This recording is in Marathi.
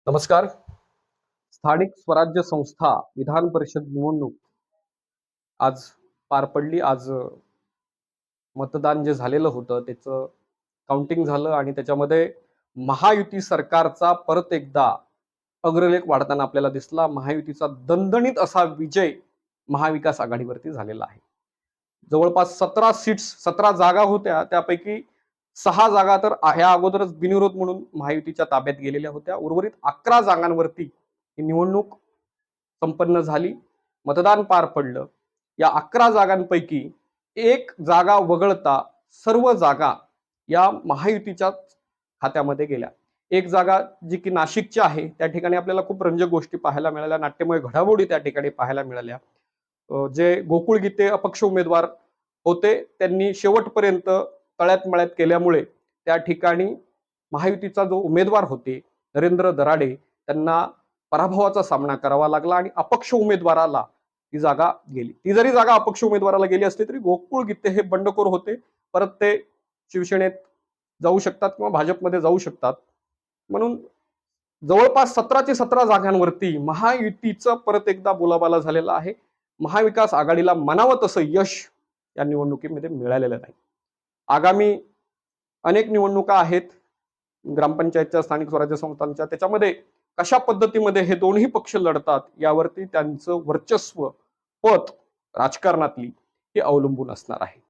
नमस्कार. स्थानिक स्वराज्य संस्था विधान परिषद निवडणूक आज पार पडली. आज मतदान जे झालेलं होतं त्याचं काउंटिंग झालं आणि त्याच्यामध्ये महायुती सरकारचा परत एकदा अग्रलेख वाढताना आपल्याला दिसला. महायुतीचा दणदणीत असा विजय महाविकास आघाडीवरती झालेला आहे. जवळपास 17 सीट्स 17 जागा होत्या, त्यापैकी 6 जागा तर ह्या अगोदरच बिनविरोध म्हणून महायुतीच्या ताब्यात गेलेल्या होत्या. उर्वरित 11 जागांवरती ही निवडणूक संपन्न झाली. मतदान पार पडलं. या 11 जागांपैकी एक जागा वगळता सर्व जागा या महायुतीच्या खात्यामध्ये गेल्या. एक जागा जी की नाशिकची आहे, त्या ठिकाणी आपल्याला खूप रंजक गोष्टी पाहायला मिळाल्या, नाट्यमय घडामोडी त्या ठिकाणी पाहायला मिळाल्या. जे गोकुळ गीते अपक्ष उमेदवार होते, त्यांनी शेवटपर्यंत तळ्यात मळ्यात केल्यामुळे त्या ठिकाणी महायुतीचा जो उमेदवार होते नरेंद्र दराडे, त्यांना पराभवाचा सामना करावा लागला आणि अपक्ष उमेदवाराला ती जागा गेली. ती जरी जागा अपक्ष उमेदवाराला गेली असली तरी गोकुळ गीते हे बंडखोर होते. परत ते शिवसेनेत जाऊ शकतात किंवा भाजपमध्ये जाऊ शकतात. म्हणून जवळपास 17च्या 17 जागांवरती महायुतीचं परत एकदा बोलाबाला झालेला आहे. महाविकास आघाडीला म्हणावं तसं यश या निवडणुकीमध्ये मिळालेलं नाही. आगामी अनेक निवडणुका आहेत ग्रामपंचायतच्या, स्थानिक स्वराज्य संस्थांच्या. त्याच्यामध्ये कशा पद्धतीमध्ये हे दोन्ही पक्ष लढतात यावरती त्यांचं वर्चस्व, पत राजकारणातली हे अवलंबून असणार आहे.